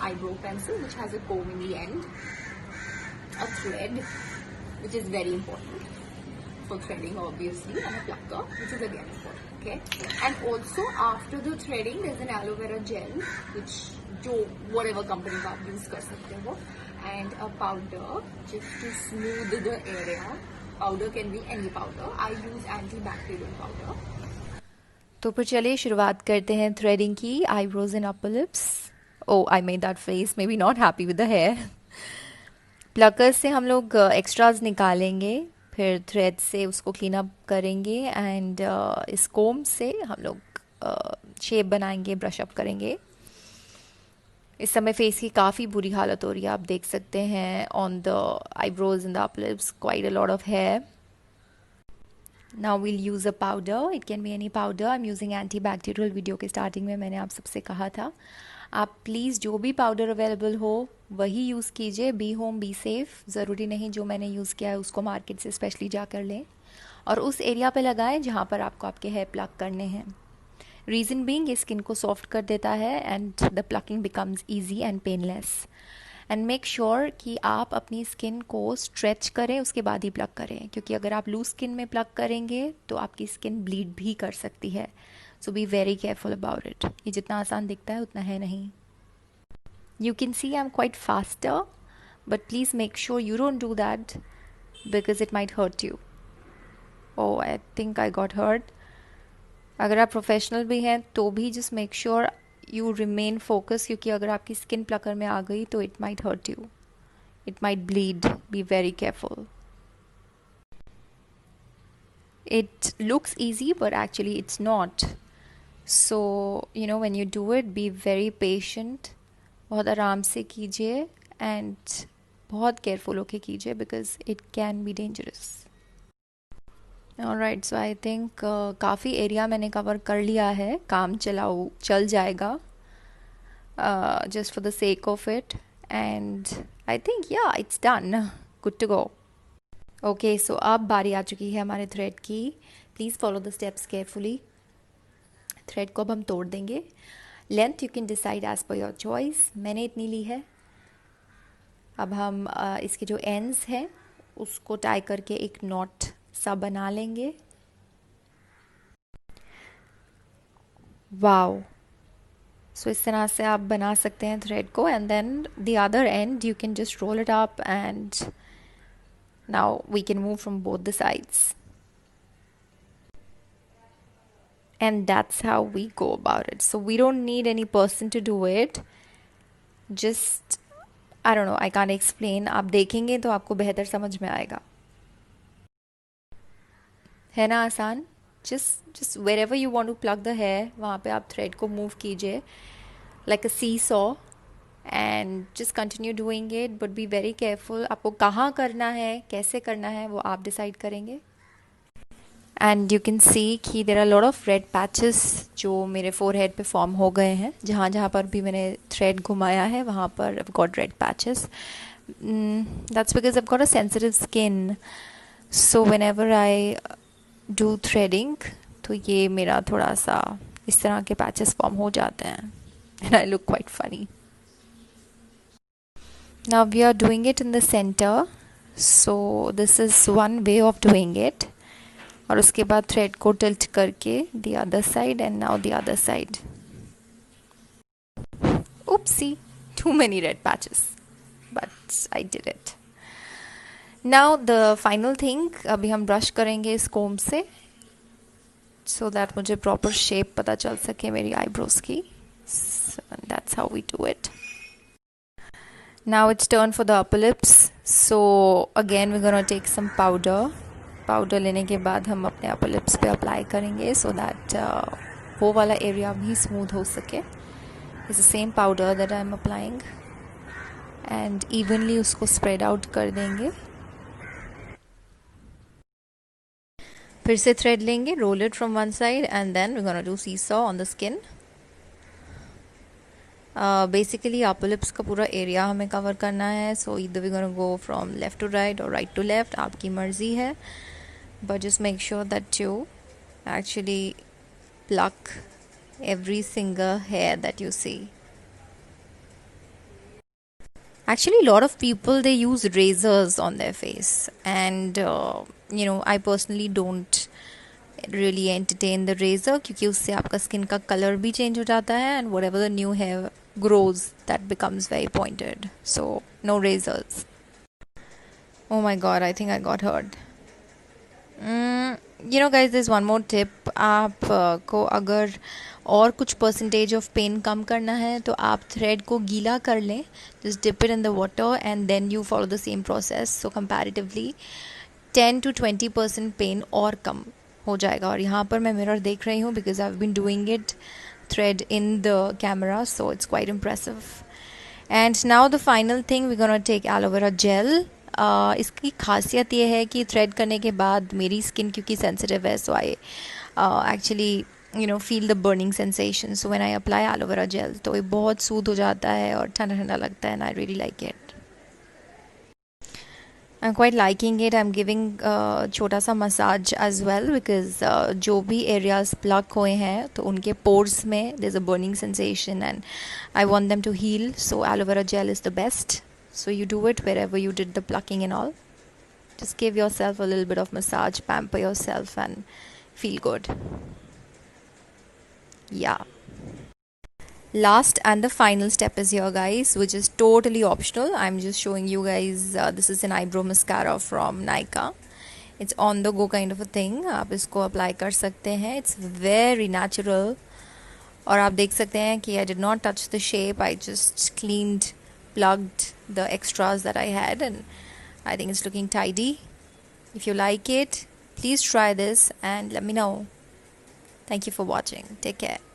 eyebrow pencil which has a comb in the end, a thread which is very important for threading obviously, and a plucker which is again important. Okay, and also after the threading there's an aloe vera gel which जो whatever company का आप use कर सकते हो, and a powder just to smooth the area. Powder can be any powder. I use antibacterial powder. तो फिर चलिए शुरुआत करते हैं थ्रेडिंग की. Eyebrows and upper lips. Oh I made that face, may be not happy with the hair. Pluckers से हम लोग एक्स्ट्राज निकालेंगे, फिर थ्रेड से उसको क्लीन अप करेंगे, एंड इस कोम से हम लोग शेप बनाएंगे, ब्रश अप करेंगे. इस समय फेस की काफ़ी बुरी हालत हो रही है, आप देख सकते हैं on the eyebrows and the upper lips quite a lot of hair. Now we'll use a powder. It can be any powder. I'm using antibacterial. Video के स्टार्टिंग में मैंने आप सबसे कहा था, आप प्लीज़ जो भी पाउडर अवेलेबल हो वही यूज़ कीजिए. Be home be safe. ज़रूरी नहीं जो मैंने यूज़ किया है उसको मार्केट से स्पेशली जाकर लें, और उस एरिया पे लगाएं जहाँ पर आपको आपके हेयर प्लक करने हैं. रीज़न बीइंग ये स्किन को सॉफ्ट कर देता है and the plucking becomes easy and painless. And make sure कि आप अपनी स्किन को स्ट्रेच करें, उसके बाद ही प्लग करें, क्योंकि अगर आप लूज स्किन में प्लग करेंगे तो आपकी स्किन ब्लीड भी कर सकती है. So be very careful about it. ये जितना आसान दिखता है उतना है नहीं. You can see I am quite faster, but please make sure you don't do that because it might hurt you. Oh I think I got hurt. अगर आप प्रोफेशनल भी हैं तो भी just make sure you remain focused, क्योंकि अगर आपकी skin Plucker में आ गई तो it might hurt you, it might bleed. Be very careful. It looks easy but actually it's not. So you know, when you do it, be very patient. बहुत आराम से कीजिए and बहुत केयरफुल होके कीजिए because it can be dangerous. Alright, so I think काफ़ी area मैंने cover कर लिया है. काम चल जाएगा just for the sake of it, and I think yeah it's done, good to go. Okay, so अब बारी आ चुकी है हमारे थ्रेड की. Please follow the steps carefully. Thread को अब हम तोड़ देंगे. Length you can decide as per your choice. मैंने इतनी ली है. अब हम इसके जो एंड्स हैं उसको टाई करके एक नॉट सा बना लेंगे. वाओ. सो इस तरह से आप बना सकते हैं थ्रेड को, and then the other end you can just roll it up, and now we can move from both the sides. And that's how we go about it. So we don't need any person to do it. Just, I don't know, I can't explain. आप देखेंगे तो आपको बेहतर समझ में आएगा. है ना आसान? Just wherever you want to plug the hair, वहाँ पे आप thread को move कीजिए like a seesaw, and just continue doing it, but be very careful. आपको कहाँ करना है, कैसे करना है, वो आप decide करेंगे. एंड यू कैन सी कि there are lot of red patches जो मेरे फोरहेड पे फॉर्म हो गए हैं. जहाँ जहाँ पर भी मैंने थ्रेड घुमाया है वहाँ पर I've got red patches. That's because I've got a sensitive skin. So whenever I do threading, तो ये मेरा थोड़ा सा इस तरह के पैचेस फॉर्म हो जाते हैं. And I look quite funny. Now we are doing it in the center. So this is one way of doing it. और उसके बाद थ्रेड को टिल्ट करके the other side, and now the other side. Oopsie, too many red patches, but I did it. Now the final thing, अभी हम brush करेंगे इस कोम से so that मुझे प्रॉपर शेप पता चल सके मेरी आईब्रोज की. So that's how we do it. Now it's turn for the upper lips. So again we're gonna take some powder. Powder लेने के बाद हम अपने अपर लिप्स पे अप्लाई करेंगे सो दैट वो वाला एरिया भी स्मूथ हो सके. It's the same powder that I am applying, and evenly उसको स्प्रेड आउट कर देंगे. फिर से थ्रेड लेंगे, roll it from one side, and then we gonna do seesaw on the skin. Basically upper lips का पूरा एरिया हमें cover करना है. So either we gonna go from left to right और राइट टू लेफ्ट, आपकी मर्जी है. But just make sure that you actually pluck every single hair that you see. Actually, a lot of people, they use razors on their face, and I personally don't really entertain the razor, क्योंकि उससे आपका skin का colour भी change हो जाता है, and whatever the new hair grows, that becomes very pointed. So no razors. Oh my god, I think I got hurt. Guys, there's one more tip. आप को अगर और कुछ परसेंटेज ऑफ पेन कम करना है तो आप थ्रेड को गीला कर लें, just dip it in the water and then you follow the same process. So comparatively 10 to 20% pain और कम हो जाएगा. और यहाँ पर मैं मिरर देख रही हूँ because I have been doing it thread in the camera, so it's quite impressive. And now the final thing, we gonna take aloe vera gel. इसकी खासियत ये है कि थ्रेड करने के बाद मेरी स्किन क्योंकि सेंसिटिव है, so I actually feel the burning sensation. So when I apply aloe vera gel तो ये बहुत सूद हो जाता है और ठंडा ठंडा लगता है, and I really like it. I am quite liking it. I am giving छोटा सा मसाज एज वेल बिकॉज जो भी एरियाज प्लग हुए हैं तो उनके पोर्स में there is a burning sensation and I want them to heal. So aloe vera gel is the best. So you do it wherever you did the plucking and all. Just give yourself a little bit of massage, pamper yourself and feel good. Yeah. Last and the final step is here, guys, which is totally optional. I'm just showing you guys, this is an eyebrow mascara from Nykaa. It's on the go kind of a thing. आप इसको apply कर सकते हैं. It's very natural. और आप देख सकते हैं कि I did not touch the shape. I just plugged the extras that I had, and I think it's looking tidy. If you like it, please try this and let me know. Thank you for watching. Take care.